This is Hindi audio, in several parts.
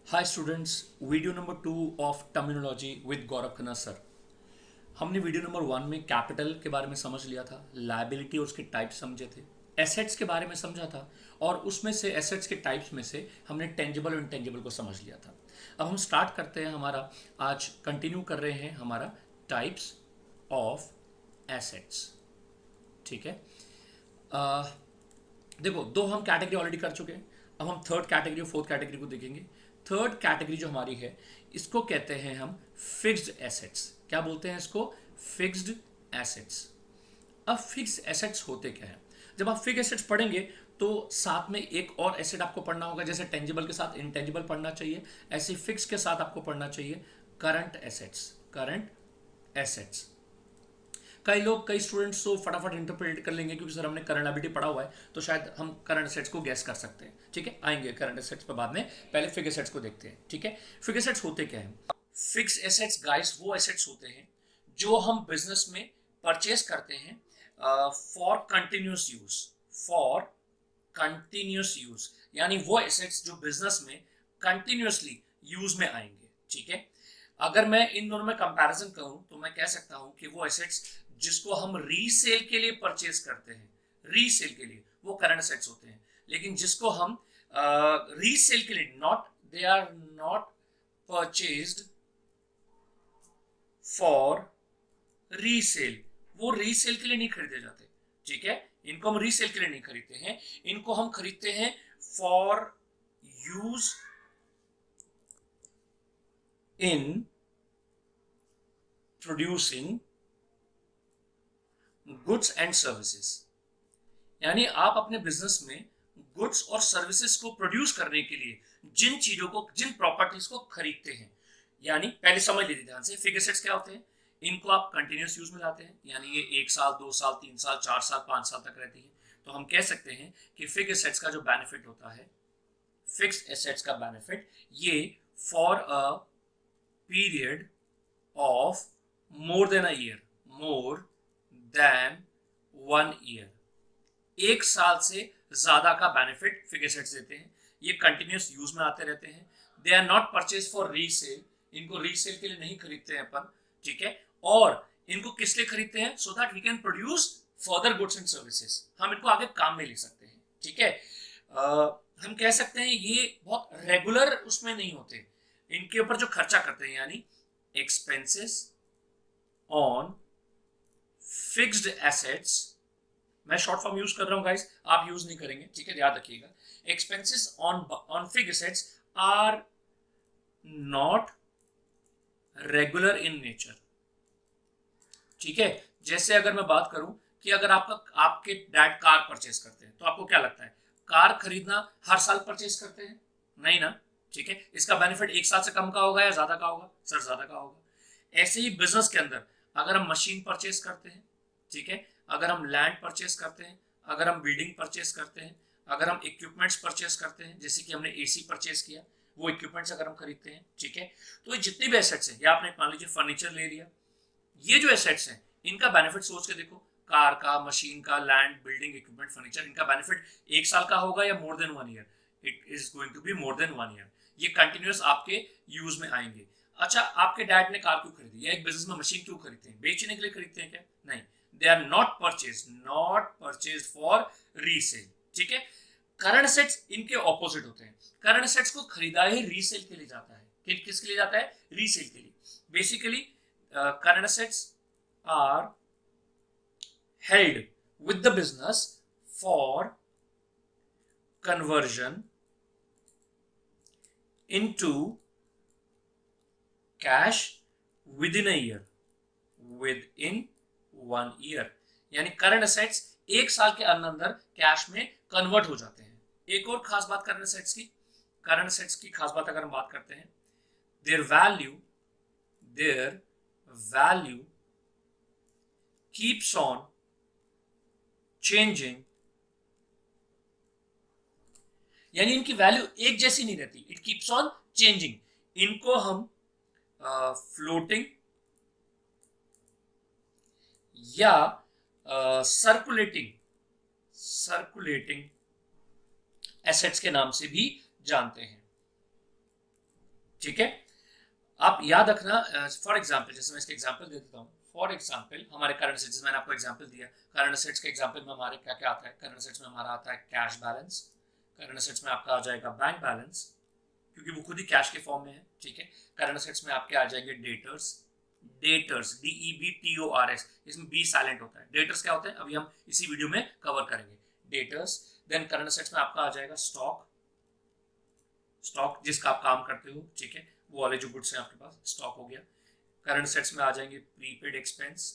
Hi students, video number 2 of terminology with Gaurav Khanna sir. हमने वीडियो नंबर 1 में कैपिटल के बारे में समझ लिया था, लायबिलिटी और उसके टाइप्स समझे थे, एसेट्स के बारे में समझा था, और उसमें से एसेट्स के टाइप्स में से हमने टेंजिबल और इंटेंजिबल को समझ लिया था। अब हम स्टार्ट करते हैं, हमारा आज कंटिन्यू कर रहे हैं हमारा टाइप्स ऑफ एसेट्स। ठीक है। अ, देखो, दो हम कैटेगरी ऑलरेडी कर चुके हैं। अब हम थर्ड कैटेगरी और फोर्थ कैटेगरी को देखेंगे। थर्ड कैटेगरी जो हमारी है, इसको कहते हैं हम फिक्स्ड एसेट्स। क्या बोलते हैं इसको? Fixed assets. अब फिक्स एसेट्स होते क्या है? जब आप फिक्स एसेट्स पढ़ेंगे तो साथ में एक और एसेट आपको पढ़ना होगा। जैसे टेंजिबल के साथ इंटेंजिबल पढ़ना चाहिए, ऐसे फिक्स के साथ आपको पढ़ना चाहिए करंट एसेट्स। Current assets. कई लोग, कई स्टूडेंट्स तो फटाफट इंटरप्रेट कर लेंगे, क्योंकि सर हमने करंट लायबिलिटी पढ़ा हुआ है, तो शायद हम करंट एसेट्स को गैस कर सकते हैं। ठीक है, आएंगे करंट एसेट्स पर बाद में, पहले फिक्स एसेट्स को देखते हैं। ठीक है, फिक्स एसेट्स होते क्या है? फिक्स एसेट्स गाइस वो एसेट्स होते हैं जो हम बिजनेस में परचेज करते हैं for continuous use. For continuous use, यानी वो एसेट्स जो बिजनेस में कंटिन्यूसली यूज में आएंगे। ठीक है, अगर मैं इन दोनों में कंपैरिजन करूं तो मैं कह सकता हूं कि वो एसेट्स जिसको हम रीसेल के लिए परचेज करते हैं, रीसेल के लिए, वो करंट एसेट्स होते हैं। लेकिन जिसको हम रीसेल के लिए, not, they are not purchased for resale, वो रीसेल के लिए नहीं खरीदे जाते। ठीक है, इनको हम रीसेल के लिए नहीं खरीदते हैं, इनको हम खरीदते हैं for use in producing goods and services. यानी आप अपने बिजनेस में गुड्स और सर्विसेज को प्रोड्यूस करने के लिए जिन चीजों को, जिन प्रॉपर्टीज को खरीदते हैं, यानी पहले समझ लीजिए ध्यान से, फिक्स एसेट्स क्या होते हैं? इनको आप कंटिन्यूस यूज में लाते हैं, यानी ये 1 साल, 2 साल, 3 साल, 4 साल, 5 साल तक रहती है। तो हम कह सकते हैं कि फिक्स एसेट्स का जो बेनिफिट होता है, फिक्स एसेट्स का बेनिफिट, ये for a period of more than a year, more than 1 year, 1 साल से ज्यादा का बेनिफिट फिक्स एसेट्स देते हैं। ये कंटिन्यूस यूज में आते रहते हैं। They are not purchase for resale, इनको रीसेल के लिए नहीं खरीदते हैं अपन। ठीक है, और इनको किस लिए खरीदते हैं? So that we can produce further goods and services, हम इनको आगे काम में ले सकते हैं। ठीक है, हम कह सकते हैं ये बहुत रेगुलर उसमें नहीं होते, इनके ऊपर जो खर्चा करते हैं, यानी एक्सपेंसेस ऑन फिक्स्ड एसेट्स। मैं शॉर्ट फॉर्म यूज कर रहा हूं गाइस, आप यूज नहीं करेंगे। ठीक है, याद रखिएगा। Expenses on on fixed assets are not regular in nature. ठीक है, जैसे अगर मैं बात करूं कि अगर आपके डैड कार परचेज करते हैं, तो आपको क्या लगता है कार खरीदना हर साल परचेज करते हैं? नहीं ना। ठीक है, इसका बेनिफिट 1 साल से कम का होगा या ज्यादा का होगा? सर ज्यादा का होगा। ऐसे ही बिजनेस के अंदर अगर हम मशीन परचेज करते हैं, ठीक है, अगर हम लैंड परचेज करते हैं, अगर हम बिल्डिंग परचेज करते हैं, अगर हम इक्विपमेंट्स परचेज करते हैं, जैसे कि हमने एसी परचेज किया, वो इक्विपमेंट्स अगर हम खरीदते हैं, ठीक है, तो ये जितनी भी एसेट्स हैं, या आपने मान लीजिए फर्नीचर ले लिया, ये जो एसेट्स हैं इनका बेनिफिट सोच के देखो, कार का, मशीन का, लैंड, बिल्डिंग, इक्विपमेंट, फर्नीचर, इनका बेनिफिट 1 साल का होगा या more than 1 year? It is going to be more than 1 year. ये कंटिन्यूस आपके यूज में आएंगे। अच्छा, आपके डैड ने कार क्यों खरीदी, या एक बिजनेस में मशीन क्यों खरीदते हैं? बेचने के लिए खरीदते हैं क्या? नहीं, they are not purchase for resale. ठीक है, करंट एसेट्स इनके ऑपोजिट होते हैं। करंट एसेट्स को खरीदा ही रीसेल के लिए जाता है। किसके लिए जाता है? रीसेल के लिए। Basically current assets are held with the business for conversion into cash within a year, within 1 year। यानी करंट एसेट्स 1 साल के अंदर कैश में कन्वर्ट हो जाते हैं। एक और खास बात करंट एसेट्स की खास बात अगर हम बात करते हैं, their value keeps on changing, यानी इनकी वैल्यू एक जैसी नहीं रहती, इट कीप्स ऑन चेंजिंग। इनको हम फ्लोटिंग या सर्कुलेटिंग सर्कुलेटिंग एसेट्स के नाम से भी जानते हैं। ठीक है, आप याद रखना। फॉर एग्जांपल, जैसे मैं इसके एग्जांपल दे देता हूँ। फॉर एग्जांपल हमारे करंट एसेट्स, मैंने आपको एग्जांपल दिया, करंट एसेट्स के एग्जांपल में हमारे क्या क्या आता है। करंट एसेट्स में हमारा आता है कैश बैलेंस, करंट एसेट्स में आपका आ जाएगा बैंक बैलेंस, क्योंकि वो खुद ही कैश के फॉर्म में है। ठीक है, करंट एसेट्स में आपके आ जाएंगे डेटर्स, डेटर्स DEBTORS, इसमें बी साइलेंट होता है। डेटर्स क्या होते हैं अभी हम इसी वीडियो में कवर करेंगे, डेटर्स। देन करंट एसेट्स में आपका आ जाएगा स्टॉक, स्टॉक जिसका आप काम करते हो। ठीक है, वो वाले जो गुड्स हैं आपके पास, स्टॉक हो गया। करंट एसेट्स में आ जाएंगे prepaid expense,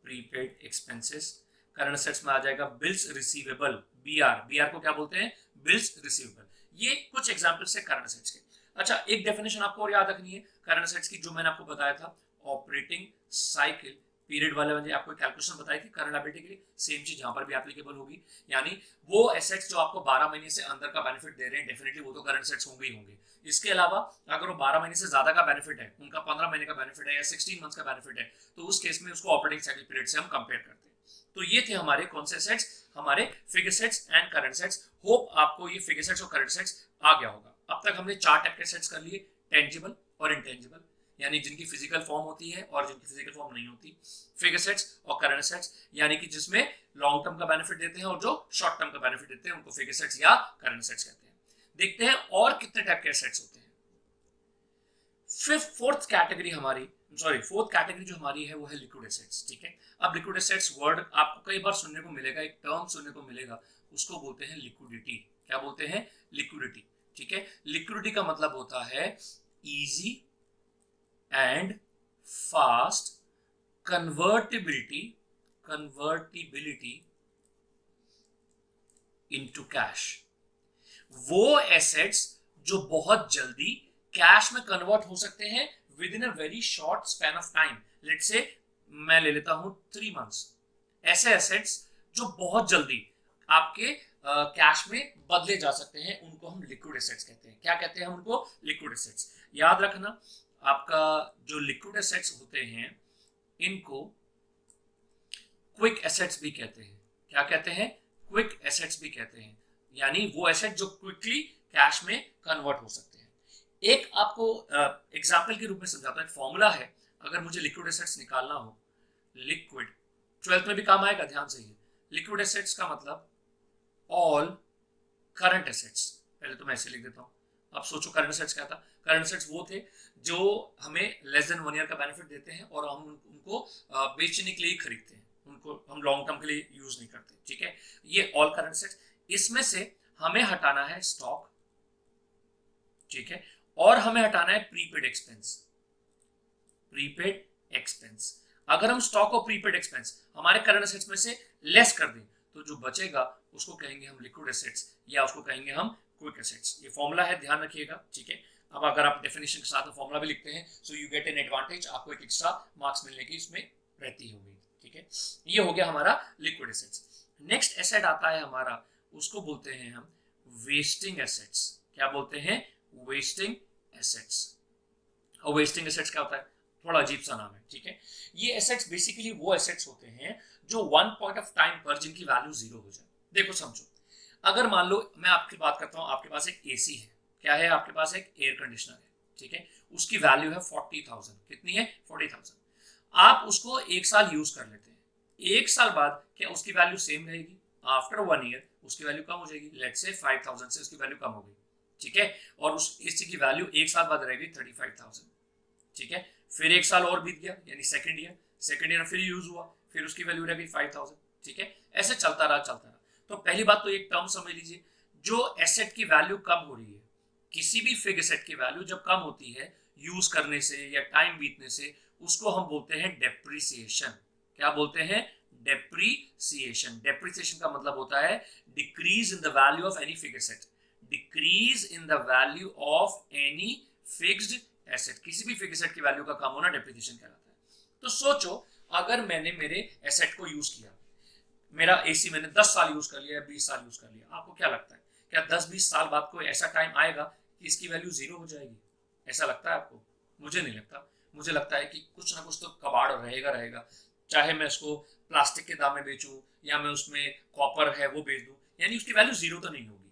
prepaid expenses. Current assets में आ जाएगा बिल्स रिसीवेबल, BR, BR को क्या बोलते हैं, बिल्स रिसीवेबल। ये कुछ एग्जांपल्स है करंट एसेट्स के। अच्छा, एक डेफिनेशन आपको और याद रखनी है करंट एसेट्स की, जो मैंने आपको बताया था ऑपरेटिंग साइकिल पीरियड वाले में आपको कैलकुलेशन बताई थी करंट लायबिलिटी के लिए, सेम चीज यहां पर भी एप्लीकेबल होगी। यानी वो एसेट्स जो आपको 12 महीने से अंदर का बेनिफिट दे रहे हैं, डेफिनेटली वो तो करंट एसेट्स होंगे ही होंगे। इसके अलावा अगर वो 12 महीने से ज्यादा का बेनिफिट है, उनका 15 महीने का बेनिफिट है या 16 मंथ्स का बेनिफिट है, तो उस केस में उसको ऑपरेटिंग साइकिल पीरियड से हम कंपेयर करते हैं। तो ये थे हमारे कौन से एसेट्स, हमारे fixed assets and current assets. Hope आपको ये फिक्स्ड एसेट्स और करंट एसेट्स आ गया होगा। अब तक हमने 4 टाइप के एसेट्स कर लिए, टेंजिबल और इनटेंजिबल, यानी जिनकी फिजिकल फॉर्म होती है और जिनकी फिजिकल फॉर्म नहीं होती। फिक्स्ड एसेट्स और करंट एसेट्स, यानी कि जिसमें लॉन्ग टर्म का बेनिफिट देते हैं और जो शॉर्ट टर्म का बेनिफिट देते हैं, उनको फिक्स्ड एसेट्स या करंट एसेट्स कहते हैं। देखते हैं और कितने टाइप के एसेट्स होते हैं। फोर्थ कैटेगरी जो हमारी है वो है लिक्विड एसेट्स। ठीक है, अब लिक्विड एसेट्स वर्ड आपको कई बार सुनने को मिलेगा, एक टर्म सुनने को मिलेगा, उसको बोलते हैं लिक्विडिटी। क्या बोलते हैं, लिक्विडिटी। ठीक है, लिक्विडिटी का मतलब होता है easy and fast convertibility into cash. वो एसेट्स जो बहुत जल्दी कैश में कन्वर्ट हो सकते हैं with in a very short span of time. Let's say मैं ले लेता हूं 3 मंथ्स। ऐसे एसेट्स जो बहुत जल्दी आपके कैश में बदले जा सकते हैं, उनको हम लिक्विड एसेट्स कहते हैं। क्या कहते हैं हम उनको, लिक्विड एसेट्स। याद रखना, आपका जो लिक्विड एसेट्स होते हैं इनको क्विक एसेट्स भी कहते हैं। क्या कहते हैं, क्विक एसेट्स भी कहते हैं, यानी वो एसेट जो क्विकली कैश में कन्वर्ट हो सकते हैं। एक आपको एग्जांपल के रूप में समझाता हूं, एक फॉर्मूला है। अगर मुझे लिक्विड एसेट्स निकालना हो, लिक्विड 12th में भी काम आएगा, ध्यान से ही। लिक्विड एसेट्स का मतलब ऑल करंट एसेट्स। पहले तो मैं ऐसे लिख देता हूं, अब सोचो करंट एसेट्स क्या था। करंट एसेट्स वो थे जो हमें लेस देन 1 ईयर का बेनिफिट देते हैं और हम उनको बेचने के लिए खरीदते हैं, उनको हम लॉन्ग टर्म के लिए यूज नहीं करते। ठीक है, ये ऑल करंट एसेट्स। इसमें से हमें हटाना है स्टॉक, ठीक है, और हमें हटाना है प्रीपेड एक्सपेंस, प्रीपेड एक्सपेंस। अगर हम स्टॉक और प्रीपेड एक्सपेंस हमारे करंट एसेट्स में से लेस कर दें, तो जो बचेगा उसको कहेंगे हम लिक्विड एसेट्स या उसको कहेंगे हम क्विक एसेट्स। ये फॉर्मूला है, ध्यान रखिएगा। ठीक है, अब अगर आप डेफिनेशन के साथ फॉर्मूला भी लिखते हैं, so you get an advantage, आपको एक एक्स्ट्रा मार्क्स मिलने की इसमें रहती होगी। ठीक है, ये हो गया हमारा लिक्विड एसेट्स। नेक्स्ट एसेट आता है हमारा, उसको बोलते हैं हम वेस्टिंग एसेट्स। क्या बोलते हैं, वेस्टिंग एसेट्स। और वेस्टिंग एसेट्स क्या होता है, थोड़ा अजीब सा नाम है। ठीक है, ये एसेट्स बेसिकली वो एसेट्स होते हैं जो वन पॉइंट ऑफ टाइम पर जिनकी वैल्यू 0 हो जाए। देखो समझो, अगर मान लो मैं आपकी बात करता हूं, आपके पास एक एसी है, क्या है आपके पास, एक एयर कंडीशनर है। ठीक है, उसकी वैल्यू है 40,000। कितनी है, 40,000। आप उसको 1 साल यूज कर लेते हैं। 1 साल बाद क्या उसकी वैल्यू सेम रहेगी, आफ्टर 1 ईयर उसकी वैल्यू कम हो जाएगी। लेट्स से 5,000 से उसकी वैल्यू कम हो गई। ठीक है, और उस एसी की वैल्यू 1 साल बाद रहेगी 35,000। ठीक है, फिर 1 साल और बीत गया, यानी सेकंड ईयर में फिर यूज हुआ, फिर उसकी वैल्यू रह गई 5,000। ठीक है, ऐसे चलता रहा। तो पहली बात तो एक टर्म समझ लीजिए, जो एसेट की वैल्यू कम हो रही है, किसी भी फिक्स्ड एसेट की वैल्यू जब कम होती है यूज करने से या टाइम बीतने से, उसको हम बोलते हैं डेप्रिसिएशन। क्या बोलते हैं, डेप्रिसिएशन। डेप्रिसिएशन का मतलब होता है decrease in the value of any fixed asset, decrease in the value of any fixed asset. किसी भी फिक्स्ड एसेट की वैल्यू का कम होना डेप्रिसिएशन कहलाता है। तो सोचो, अगर मैंने मेरे एसेट को यूज किया, मेरा एसी मैंने 10 साल यूज कर लिया, 20 साल यूज कर लिया, आपको क्या लगता है, क्या 10-20 साल बाद कोई ऐसा टाइम आएगा कि इसकी वैल्यू 0 हो जाएगी? ऐसा लगता है आपको? मुझे नहीं लगता। मुझे लगता है कि कुछ ना कुछ तो कबाड़ रहेगा। चाहे मैं इसको प्लास्टिक के दाम में बेचूं या मैं उसमें कॉपर है वो बेच दूं, यानी उसकी वैल्यू जीरो तो नहीं होगी।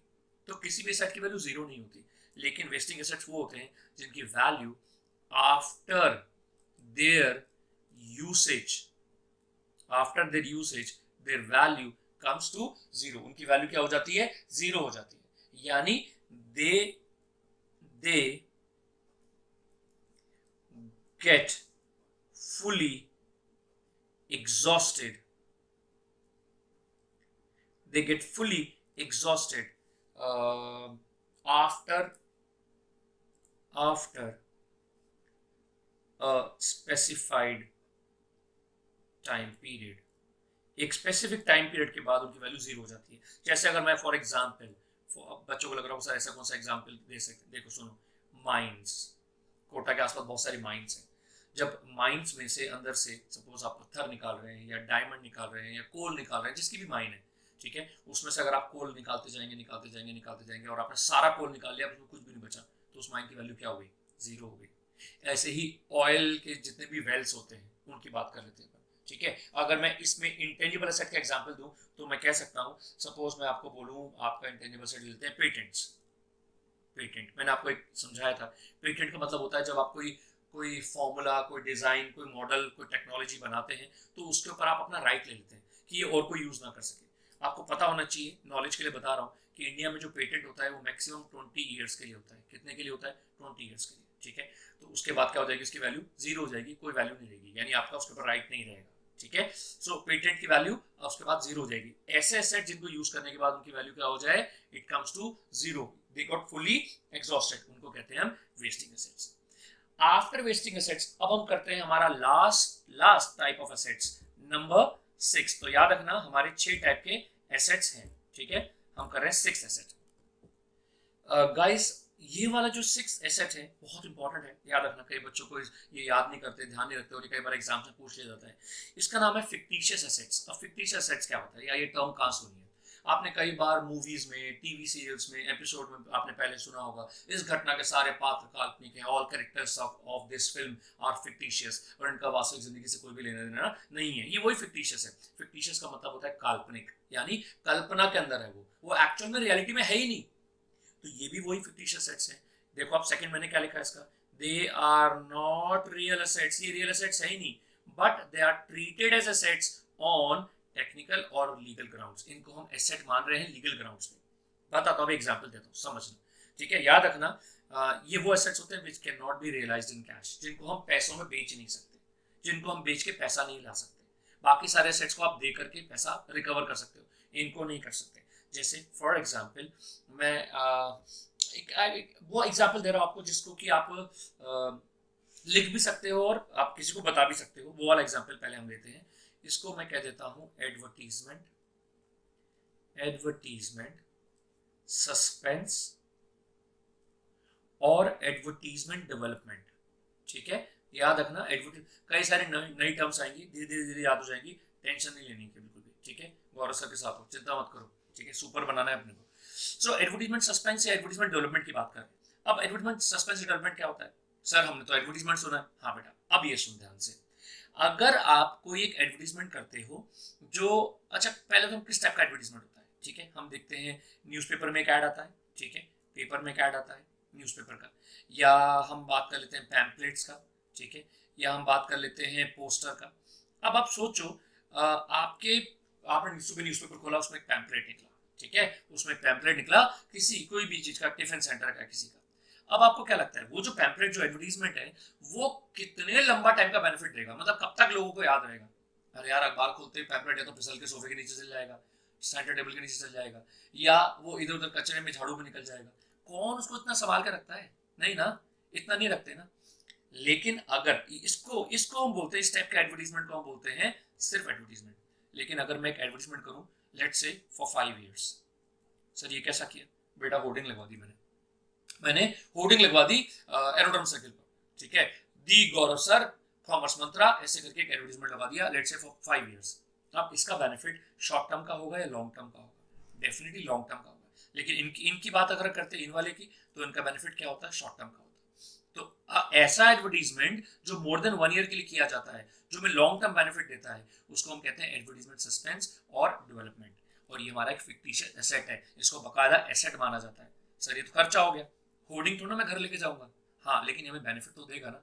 तो किसी भी एसेट की वैल्यू जीरो नहीं होती, लेकिन वेस्टिंग एसेट्स वो होते हैं जिनकी value after their usage, after their usage their value comes to zero. उनकी वैल्यू क्या हो जाती है? जीरो हो जाती है। यानी they they get fully exhausted, they get fully exhausted after a specified time period। एक स्पेसिफिक टाइम पीरियड के बाद उनकी वैल्यू जीरो हो जाती है। जैसे अगर मैं फॉर एग्जांपल, बच्चों को लग रहा हो सर ऐसा कौन सा एग्जांपल दे सकते, देखो सुनो, माइंस, कोटा के आसपास बहुत सारी माइंस हैं। जब माइंस में से अंदर से सपोज आप पत्थर निकाल रहे हैं या डायमंड निकाल रहे हैं या कोल निकाल रहे हैं, जिसकी भी माइन है, ठीक है, उसमें से अगर आप कोल निकालते जाएंगे निकालते जाएंगे निकालते जाएंगे और आपने सारा कोल निकाल लिया, उसमें कुछ भी नहीं बचा, तो उस माइन की वैल्यू क्या हो गई? जीरो हो गई। ऐसे ही ऑयल के जितने भी वेल्स होते हैं उनकी बात कर लेते हैं, ठीक है। अगर मैं इसमें इंटेंजिबल एसेट का एग्जांपल दूं तो मैं कह सकता हूं, सपोज मैं आपको बोलूं आपका इंटेंजिबल एसेट लेते हैं पेटेंट्स। पेटेंट मैंने आपको एक समझाया था, पेटेंट का मतलब होता है जब आप कोई कोई फॉर्मूला, कोई डिजाइन, कोई मॉडल, कोई टेक्नोलॉजी बनाते हैं तो उसके ऊपर आप अपना राइट ले लेते हैं कि ये और कोई यूज ना कर सके। आपको पता होना चाहिए, नॉलेज के लिए बता रहा हूँ, कि इंडिया में जो पेटेंट होता है वो मैक्सिमम 20 ईयर्स के लिए होता है। कितने के लिए होता है? 20 ईयर्स के लिए, ठीक है। तो उसके बाद क्या हो जाएगी? उसकी वैल्यू जीरो हो जाएगी, कोई वैल्यू नहीं रहेगी, यानी आपका उसके ऊपर राइट नहीं रहेगा, ठीक है। सो पेटेंट की वैल्यू उसके बाद जीरो हो जाएगी। ऐसे एसेट जिनको यूज करने के बाद उनकी वैल्यू क्या हो जाए? It comes to zero, they got fully exhausted, उनको कहते हैं हम wasting assets. After wasting assets अब हम करते हैं हमारा last type of assets, number 6। तो याद रखना हमारे 6 टाइप के एसेट्स हैं, ठीक है। हम कर रहे हैं 6 एसेट। गाइस ये वाला जो 6 एसेट है बहुत इंपॉर्टेंट है, याद रखना। कई बच्चों को ये याद नहीं करते, ध्यान नहीं रखते, और कई बार एग्जाम में पूछ लिया जाता है। इसका नाम है फिक्टिशियस एसेट्स। अब फिक्टिशियस एसेट्स क्या होता है, या ये टर्म कहाँ सुनी है? आपने कई बार मूवीज में, टीवी सीरियल्स में, एपिसोड में आपने पहले सुना होगा, इस घटना के सारे पात्र काल्पनिक हैं, all characters of this film are fictitious, और इनका वास्तविक जिंदगी से कोई भी लेना देना नहीं है। ये वही फिक्टिशियस है। फिक्टिशियस का मतलब होता है काल्पनिक, यानी कल्पना के अंदर है, वो एक्चुअल में रियलिटी में है ही नहीं। तो ये भी वही फिक्टिशियस एसेट्स हैं। देखो आप सेकंड मैंने क्या लिखा है इसका, they are not real assets, ये रियल एसेट्स है ही नहीं, but they are treated as assets on technical और लीगल ग्राउंड्स। इनको हम एसेट मान रहे हैं लीगल ग्राउंड्स पे। बताता हूँ, एग्जांपल देता हूँ, समझना, ठीक है। याद रखना ये वो एसेट्स होते हैं which can not be realised in cash, जिनको हम पैसों में बेच नहीं सकते, जिनको हम बेच के पैसा नहीं ला सकते। बाकी सारे एसेट्स को आप दे करके पैसा रिकवर कर सकते हो, इनको नहीं कर सकते। जैसे फॉर एग्जाम्पल मैं एक वो एग्जाम्पल दे रहा हूँ आपको जिसको कि आप लिख भी सकते हो और आप किसी को बता भी सकते हो। वो वाला एग्जाम्पल पहले हम लेते हैं। इसको मैं कह देता हूँ एडवर्टीजमेंट, एडवर्टीजमेंट सस्पेंस और एडवर्टीजमेंट डेवलपमेंट, ठीक है। याद रखना कई सारे नई टर्म्स आएंगी, धीरे धीरे धीरे याद हो जाएंगी, टेंशन नहीं लेनी बिल्कुल भी, ठीक है। गौरव सर के साथ हो, चिंता मत करो, ठीक है, सुपर बनाना है अपने को। सो एडवर्टीजमेंट सस्पेंस या एडवर्टीजमेंट डेवलपमेंट की बात करें। अब एडवर्टीजमेंट सस्पेंस डेवलपमेंट क्या होता है? सर हमने तो एडवर्टीजमेंट सुना है। हाँ बेटा, अब ये सुन ध्यान से। अगर आप कोई एक एडवर्टीजमेंट करते हो जो, अच्छा पहले तो किस टाइप का एडवर्टीजमेंट होता है, ठीक है, हम देखते हैं न्यूज़पेपर में एक ऐड आता है, ठीक है, पेपर में एक ऐड आता है न्यूज़पेपर का, या हम बात कर लेते हैं पैम्पलेट्स का, ठीक है, या हम बात कर लेते हैं पोस्टर का। अब आप सोचो आपने सुबह न्यूज़पेपर खोला, उसमें एक पैम्पलेट निकला, ठीक है, उसमें पैम्पलेट निकला किसी कोई भी चीज का, टिफिन सेंटर का किसी का। अब आपको क्या लगता है वो जो पैम्पलेट, जो एडवर्टीजमेंट है, वो कितने लंबा टाइम का बेनिफिट देगा? मतलब कब तक लोगों को याद रहेगा? अरे यार अखबार खोलते ही पैम्पलेट है तो फिसल के सोफे के नीचे चल जाएगा, सेंटर टेबल के नीचे चल जाएगा, या वो इधर उधर कचरे में झाड़ू में निकल जाएगा। कौन उसको इतना संभाल के रखता है? नहीं ना, इतना नहीं रखते ना। लेकिन अगर इसको हम बोलते हैं, इस टाइप के एडवर्टीजमेंट को हम बोलते हैं सिर्फ एडवर्टीजमेंट। लेकिन अगर मैं एक एडवर्टीजमेंट करूं, let's say for 5 years, sir ये कैसा किया बेटा? होर्डिंग लगवा दी मैंने होर्डिंग लगवा दी एरोड्रम सर्किल पर, ठीक है, दी गौरव सर कॉमर्स मंत्रा, ऐसे करके एक एडवर्टीजमेंट लगा दिया, लेट्स से फॉर 5 इयर्स। अब इसका बेनिफिट शॉर्ट टर्म का होगा या लॉन्ग टर्म का होगा? डेफिनेटली लॉन्ग टर्म का होगा। लेकिन इनकी बात अगर करते हैं इन वाले की, तो इनका बेनिफिट क्या होता है? शॉर्ट टर्म का होता है। तो ऐसा एडवर्टीजमेंट जो मोर देन 1 ईयर के लिए किया जाता है, जो हमें लॉन्ग टर्म बेनिफिट देता है, उसको हम कहते हैं एडवर्टीजमेंट सस्पेंस और डेवलपमेंट। और ये हमारा एक फिक्टिशियस एसेट है, इसको बकायदा एसेट माना जाता है। सर ये तो खर्चा हो गया, होर्डिंग थोड़ा मैं घर लेके जाऊंगा, हाँ लेकिन हमें बेनिफिट तो देगा ना।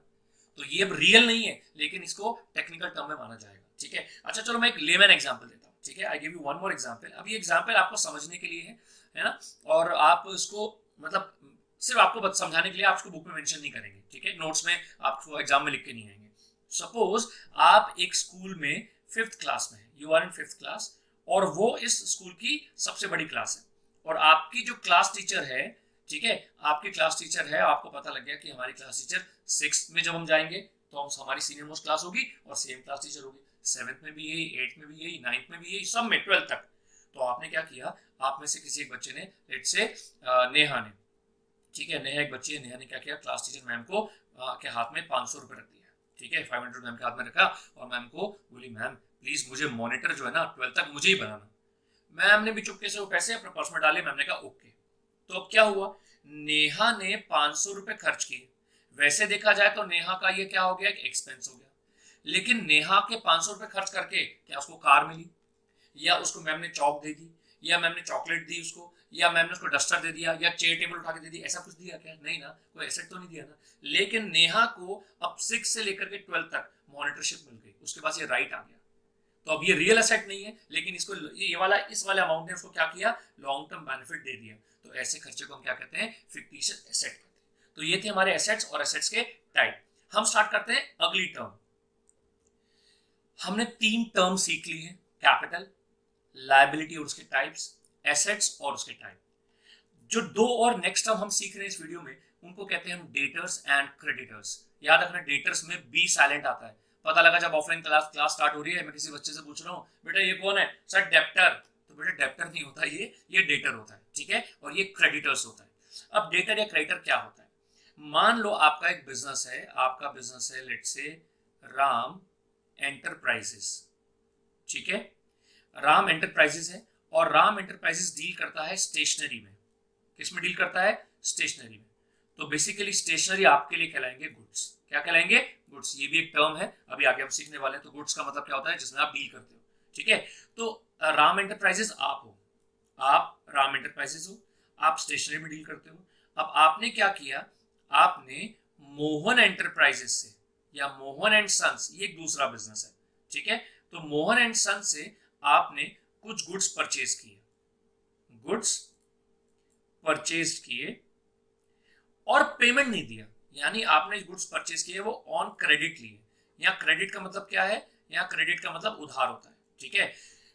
तो ये अब रियल नहीं है, लेकिन इसको टेक्निकल टर्म में माना जाएगा, ठीक है। अच्छा चलो मैं एक लेमैन एग्जांपल देता हूँ, ठीक है। I give you one more example. अब ये एग्जांपल आपको समझने के लिए है ना, और आप इसको मतलब सिर्फ आपको समझाने के लिए, आप इसको बुक में मेंशन नहीं करेंगे, ठीक है, नोट्स में आपको एग्जाम में लिख के नहीं आएंगे। सपोज आप एक स्कूल में 5th क्लास में है, you are in 5th class, और वो इस स्कूल की सबसे बड़ी क्लास है, और आपकी जो क्लास टीचर है, ठीक है, आपकी क्लास टीचर है, आपको पता लग गया कि हमारी क्लास टीचर 6th में जब हम जाएंगे तो हम हमारी सीनियर मोस्ट क्लास होगी और सेम क्लास टीचर होगी, 7th में भी यही, 8th में भी यही, 9th में भी यही, सब में 12th तक। तो आपने क्या किया, आप में से किसी एक बच्चे ने, लेट्स से नेहा ने, ठीक है, नेहा एक बच्ची है, नेहा ने क्या किया, क्लास टीचर मैम को के हाथ में 500 रुपए रख दिया, ठीक है, 500 मैम के हाथ में रखा, और मैम को बोली मैम प्लीज मुझे मॉनिटर जो है ना 12th तक मुझे ही बनाना। मैम ने भी चुपके से वो पैसे अपने पर्स में डाले, मैम ने कहा ओके। तो अब क्या हुआ, नेहा ने 500 रुपए खर्च किए। वैसे देखा जाए तो नेहा का ये क्या हो गया, एक एक्सपेंस हो गया, लेकिन नेहा के 500 रुपए खर्च करके क्या उसको कार मिली, या उसको मैम ने चौक दे दी, या मैम ने चॉकलेट दी उसको, या मैम ने उसको डस्टर दे दिया, या चेयर टेबल उठा के दे दी, ऐसा कुछ दिया क्या, नहीं ना, कोई एसेट तो नहीं दिया ना। लेकिन नेहा को अब 6 से लेकर के 12 तक मॉनिटरशिप मिल गई, उसके पास ये राइट आ गया। तो अब ये रियल एसेट नहीं है, लेकिन इसको ये वाला इस वाले अमाउंट ने उसको क्या किया, लॉन्ग टर्म बेनिफिट दे दिया। तो ऐसे खर्चे को हम क्या कहते हैं, फिक्टिशियस एसेट कहते हैं। तो ये थे हमारे एसेट्स और एसेट्स के टाइप। हम स्टार्ट करते हैं अगली टर्म। हमने 3 टर्म सीख ली है, कैपिटल, लायबिलिटी और उसके टाइप्स, एसेट्स और उसके टाइप। जो 2 और नेक्स्ट टर्म हम सीख रहे हैं इस वीडियो में, उनको कहते हैं हम डेटर्स एंड क्रेडिटर्स। याद रखना डेटर्स में बी साइलेंट आता है। पता लगा जब ऑफलाइन क्लास स्टार्ट हो रही है, मैं किसी बच्चे से पूछ रहा हूँ बेटा ये कौन है, सर डेप्टर, तो बेटा डेप्टर नहीं होता, ये डेटर होता है, ठीक है, और ये क्रेडिटर्स होता है। अब डेटर या क्रेडिटर क्या होता है, मान लो आपका एक बिजनेस है, आपका बिजनेस है लेट्स से राम एंटरप्राइजेस, ठीक है, राम एंटरप्राइजेस है, और राम एंटरप्राइजेस डील करता है स्टेशनरी में। किस में डील करता है, स्टेशनरी में। तो बेसिकली स्टेशनरी आपके लिए कहलाएंगे गुड्स। क्या कहलाएंगे, गुड्स। ये भी एक टर्म है, अभी आगे हम सीखने वाले हैं। तो गुड्स का मतलब क्या होता है, जिसमें आप डील करते हो, ठीक है। तो राम एंटरप्राइजेस आप हो, आप राम एंटरप्राइजेस हो, आप स्टेशनरी में डील करते हो। अब आपने क्या किया, आपने मोहन एंटरप्राइजेस से या मोहन एंड सन्स, ये एक दूसरा बिजनेस है, ठीक है, तो मोहन एंड सन्स से आपने कुछ गुड्स परचेज किए, गुड्स परचेज किए और पेमेंट नहीं दिया, यानी आपने गुड्स परचेज किए वो ऑन क्रेडिट लिए। यहाँ क्रेडिट का मतलब क्या है, यहाँ क्रेडिट का मतलब उधार होता है, ठीक है।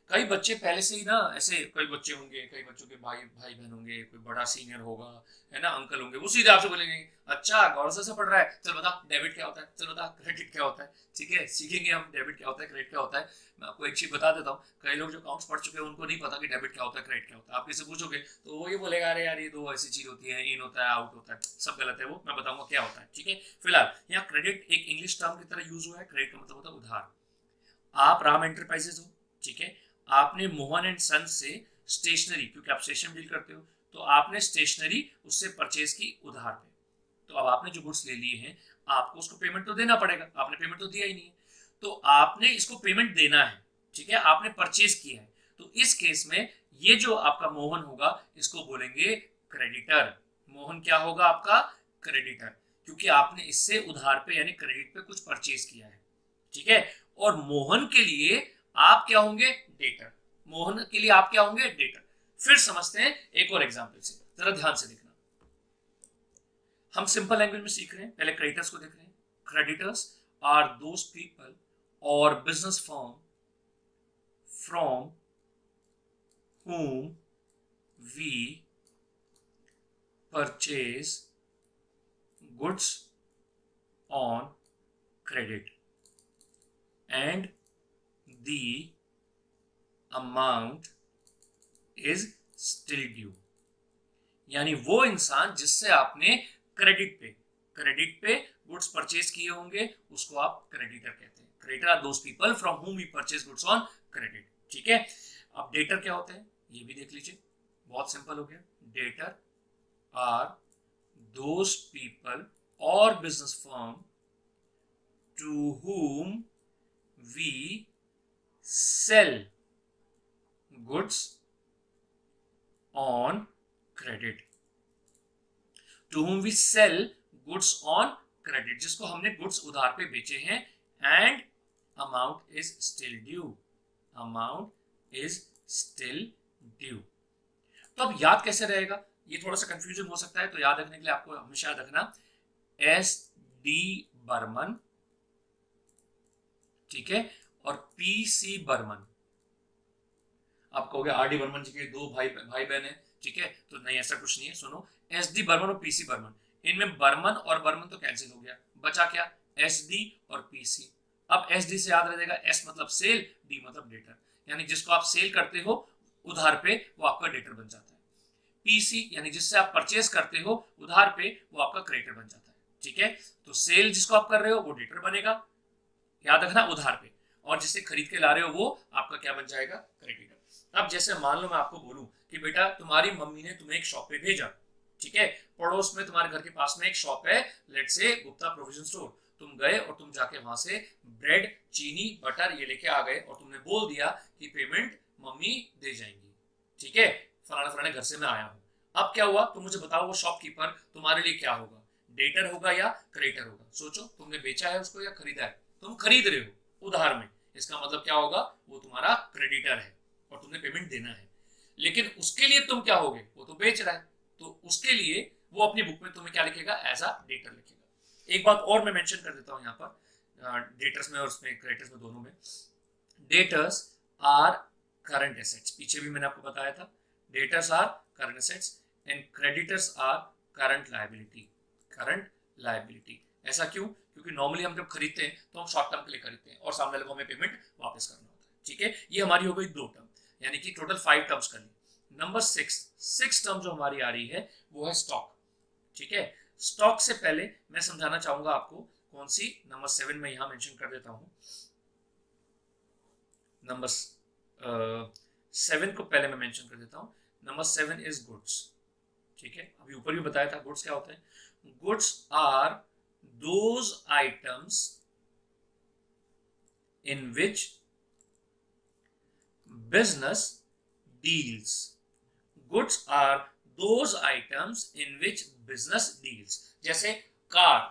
कई बच्चे पहले से ही ना, ऐसे कई बच्चे होंगे, कई बच्चों के भाई बहन होंगे, कोई बड़ा सीनियर होगा, है ना, अंकल होंगे, वो सीधे आपसे बोलेंगे अच्छा गौर से पढ़ रहा है, चल बता डेबिट क्या होता है, चल बता क्रेडिट क्या होता है, ठीक है, सीखेंगे हम डेबिट क्या होता है, क्रेडिट क्या होता है। मैं आपको एक चीज बता देता हूँ, कई लोग जो अकाउंट्स पढ़ चुके हैं उनको नहीं पता कि डेबिट क्या होता है, क्रेडिट क्या होता है। आप किसी पूछोगे तो वो ये बोलेगा अरे यार ये 2 ऐसी चीज होती है, इन होता है आउट होता है, सब गलत है, वो मैं बताऊंगा क्या होता है, ठीक है। फिलहाल यहाँ क्रेडिट एक इंग्लिश टर्म की तरह यूज हुआ है, क्रेडिट का मतलब होता है उधार। आप राम एंटरप्राइजेस हो, ठीक है, आपने मोहन एंड सन से स्टेशनरी, क्योंकि आप स्टेशन डील करते हो, तो आपने स्टेशनरी उससे परचेज की उधार पे। तो अब आपने जो गुड्स ले लिए हैं, आपको उसको पेमेंट तो देना पड़ेगा, आपने पेमेंट तो दिया ही नहीं है, तो आपने इसको पेमेंट देना है, ठीक है, आपने परचेज किया है। तो इस केस में ये जो आपका मोहन होगा, इसको बोलेंगे क्रेडिटर। मोहन क्या होगा आपका, क्रेडिटर, क्योंकि आपने इससे उधार पे यानी क्रेडिट पे कुछ परचेज किया है, ठीक है। और मोहन के लिए आप क्या होंगे, डेटर। मोहन के लिए आप क्या होंगे, डेटर। फिर समझते हैं एक और एग्जांपल से, जरा ध्यान से देखना। हम सिंपल लैंग्वेज में सीख रहे हैं, पहले क्रेडिटर्स को देख रहे हैं। क्रेडिटर्स आर दोज पीपल और business firm from whom we purchase goods on credit and the amount is still due। यानी वो इंसान जिससे आपने क्रेडिट पे गुड्स परचेज किए होंगे, उसको आप क्रेडिटर कहते हैं। Creditor are those people from whom we purchase goods on credit, ठीक है। अब डेटर क्या होते हैं ये भी देख लीजिए, बहुत सिंपल हो गया। Debtor are those people or business firm to whom we sell goods on credit, to whom we sell goods on credit, जिसको हमने गुड्स उधार पे बेचे हैं, and amount is still due, amount is still due। तो अब याद कैसे रहेगा, ये थोड़ा सा कंफ्यूजन हो सकता है, तो याद रखने के लिए आपको हमेशा याद रखना एस डी बर्मन, ठीक है, और पी सी बर्मन। आप कहोगे आर डी बर्मन जी के दो भाई बहन है, ठीक है, तो नहीं ऐसा कुछ नहीं है। सुनो, एस डी बर्मन और पीसी बर्मन, इनमें बर्मन और बर्मन तो कैंसिल हो गया, बचा क्या, एस डी और पीसी। अब एस डी से याद रहेगा, एस मतलब सेल, डी मतलब डेटर, यानी जिसको आप सेल करते हो उधार पे वो आपका डेटर बन जाता है। पीसी यानी जिससे आप परचेज करते हो उधार पे वो आपका क्रेडिटर बन जाता है, ठीक है। तो सेल जिसको आप कर रहे हो वो डेटर बनेगा, याद रखना उधार पे, और जिसे खरीद के ला रहे हो वो आपका क्या बन जाएगा, क्रेडिटर। अब जैसे मान लो मैं आपको बोलूं कि बेटा तुम्हारी मम्मी ने तुम्हें एक शॉप पे भेजा, ठीक है, पड़ोस में तुम्हारे घर के पास में एक शॉप है, let's say Gupta provision store, तुम गए और तुम जाके वहां से ब्रेड चीनी बटर ये लेके आ गए और तुमने बोल दिया कि पेमेंट मम्मी दे जाएंगी, ठीक है, फलाना फलाने घर से मैं आया हूँ। अब क्या हुआ, तुम मुझे बताओ वो शॉपकीपर तुम्हारे लिए क्या होगा, डेटर होगा या क्रेडिटर होगा। सोचो, तुमने बेचा है उसको या खरीदा है, तुम खरीद रहे हो उधार में, इसका मतलब क्या होगा, वो तुम्हारा क्रेडिटर है और तुमने पेमेंट देना है। लेकिन उसके लिए तुम क्या होगे, वो तो बेच रहा है, तो उसके लिए वो अपनी बुक में तुम्हें क्या लिखेगा, एज अ डेटर लिखेगा। एक बात और मैं मेंशन कर देता हूं यहाँ पर, डेटर्स में और उसमें क्रेडिटर्स में, दोनों में, डेटर्स आर करंट एसेट्स, पीछे भी मैंने आपको बताया था, debtors are current assets and creditors are current liability, current liability. ऐसा क्यों, क्योंकि नॉर्मली हम जब खरीदते हैं तो हम शॉर्ट टर्म के लिए खरीदते हैं और सामने वाले को हमें पेमेंट वापस करना होता है, ठीक है। ये हमारी हो गई दो टर्म, यानी कि टोटल 5 टर्म्स कर ली। नंबर 6 टर्म जो हमारी आ रही है वो है स्टॉक, ठीक है। स्टॉक से पहले मैं समझाना चाहूंगा आपको कौन सी, नंबर 7 में यहां मेंशन कर देता हूं। नंबर 7 को पहले मैं मेंशन कर देता हूं। नंबर 7 इज गुड्स, ठीक है, अभी ऊपर भी बताया था गुड्स क्या होता है। Goods are those items in which business deals, goods are those items in which business deals। जैसे कार,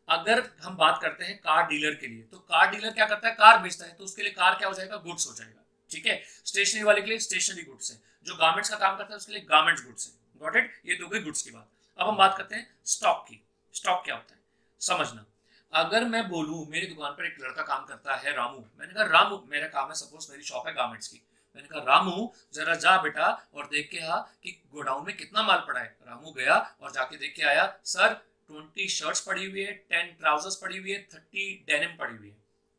अगर हम बात करते हैं कार डीलर के लिए, तो कार डीलर क्या करता है, कार बेचता है, तो उसके लिए कार क्या हो जाएगा, गुड्स हो जाएगा, ठीक है। स्टेशनरी वाले के लिए स्टेशनरी गुड्स है, जो गारमेंट्स का काम करता है उसके लिए गारमेंट्स गुड्स है, गॉट इट, ये तो गई गुड्स की बात। अब हम बात करते हैं स्टॉक की। स्टॉक क्या होता है समझना, अगर मैं बोलूं मेरी दुकान पर एक लड़का काम करता है रामू, मैंने कहा रामू, मेरा काम है, सपोज मेरी शॉप है गारमेंट्स की, मैंने कहा रामू जरा जा बेटा और देख के आ कि गोडाउन में कितना माल पड़ा है। रामू गया और जाके देख के आया, सर 20 शर्ट्स पड़ी हुई है, 10 ट्राउजर्स पड़ी हुई है, 30 डेनिम पड़ी हुई है।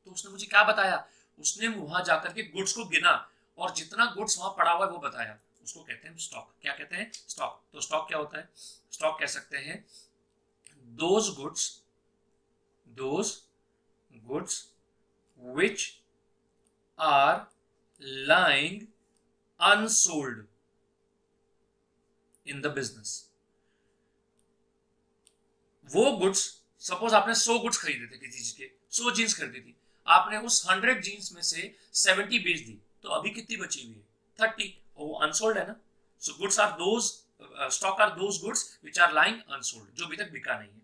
तो उसने मुझे क्या बताया, उसने वहां जाकर के गुड्स को गिना और जितना गुड्स वहां पड़ा हुआ है वो बताया, उसको कहते हैं स्टॉक। क्या कहते हैं, स्टॉक। तो स्टॉक क्या होता है, स्टॉक कह सकते हैं those goods which are lying unsold in the business। वो गुड्स, सपोज आपने 100 गुड्स खरीदे थे किसी चीज के, 100 जीन्स खरीदी थी, आपने उस 100 जीन्स में से 70 बेच दी, तो अभी कितनी बची हुई है, 30, और वो अनसोल्ड है ना। So goods are those, stock are those goods which are lying unsold, जो अभी तक बिका नहीं है।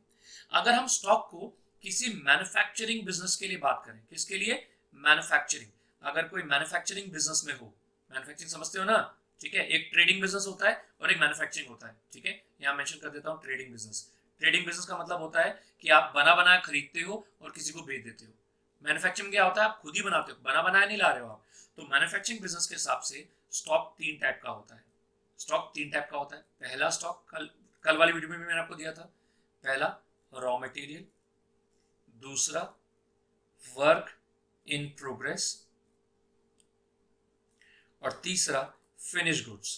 अगर हम स्टॉक को किसी मैन्युफैक्चरिंग बिजनेस के लिए बात करें, किसके लिए, मैन्युफैक्चरिंग, अगर कोई मैन्युफैक्चरिंग बिजनेस में हो, मैन्युफैक्चरिंग समझते हो ना, ठीक है, एक ट्रेडिंग बिजनेस होता है और एक मैन्युफैक्चरिंग होता है, ठीक है। यहाँ मेंशन कर देता हूँ ट्रेडिंग बिजनेस। ट्रेडिंग बिजनेस का मतलब होता है कि आप बना बनाया खरीदते हो और किसी को बेच देते हो। मैन्युफैक्चरिंग क्या होता है, आप खुद ही बनाते हो, बना बनाया नहीं ला रहे हो आप। तो मैन्युफैक्चरिंग बिजनेस के हिसाब से स्टॉक 3 टाइप का होता है। स्टॉक 3 टाइप का होता है। पहला स्टॉक कल वाली वीडियो में भी मैंने आपको दिया था, पहला रॉ मटेरियल, दूसरा वर्क इन प्रोग्रेस, और तीसरा फिनिश्ड गुड्स।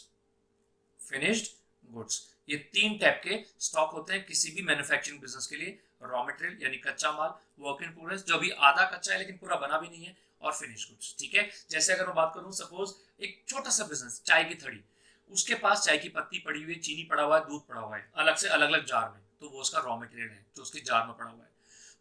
फिनिश्ड गुड्स, ये 3 टाइप के स्टॉक होते हैं किसी भी मैन्युफैक्चरिंग बिजनेस के लिए। रॉ मटेरियल यानी कच्चा माल, वर्क इन प्रोग्रेस जो अभी आधा कच्चा है लेकिन पूरा बना भी नहीं है, और फिनिश्ड गुड्स, ठीक है। जैसे अगर मैं बात करूं, सपोज एक छोटा सा बिजनेस चाय की थड़ी, उसके पास चाय की पत्ती पड़ी हुई है, चीनी पड़ा हुआ है, दूध पड़ा हुआ है, अलग से अलग अलग जार में, तो वो उसका रॉ मटेरियल है जो उसके जार में पड़ा हुआ है।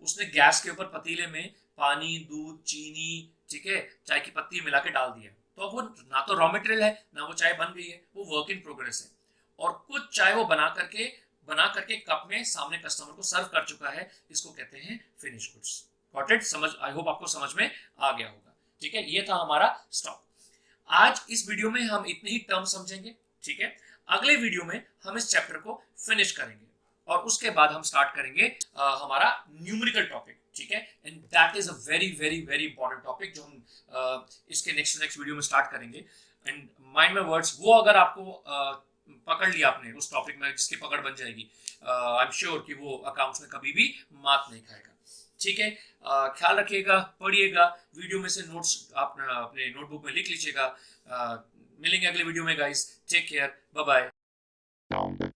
उसने गैस के ऊपर पतीले में पानी, दूध, चीनी, ठीक है, चाय की पत्ती मिला के डाल दिया, तो अब वो ना तो रॉ मटेरियल है ना वो चाय बन गई है, वो वर्क इन प्रोग्रेस है। और कुछ चाय वो बना करके कप में सामने कस्टमर को सर्व कर चुका है, इसको कहते हैं फिनिश गुड्स। Got it? समझ, आई होप आपको समझ में आ गया होगा। ठीक है, ये था हमारा स्टॉक। आज इस वीडियो में हम इतने ही टर्म समझेंगे, ठीक है। अगले वीडियो में हम इस चैप्टर को फिनिश करेंगे और उसके बाद हम स्टार्ट करेंगे हमारा न्यूमेरिकल टॉपिक, ठीक है। And that is a very very very important topic जो हम इसके नेक्स्ट वीडियो में स्टार्ट करेंगे। एंड माइंड माय वर्ड्स, वो अगर आपको पकड़ लिया आपने उस टॉपिक में जिसकी पकड़ बन जाएगी, आई एम श्योर कि वो अकाउंट्स में कभी भी मात नहीं खाएगा। ठीक है, ख्याल रखिएगा, पढ़िएगा, वीडियो में से नोट्स आप अपने नोटबुक में लिख लीजिएगा। मिलेंगे अगले वीडियो में guys, take care, bye bye.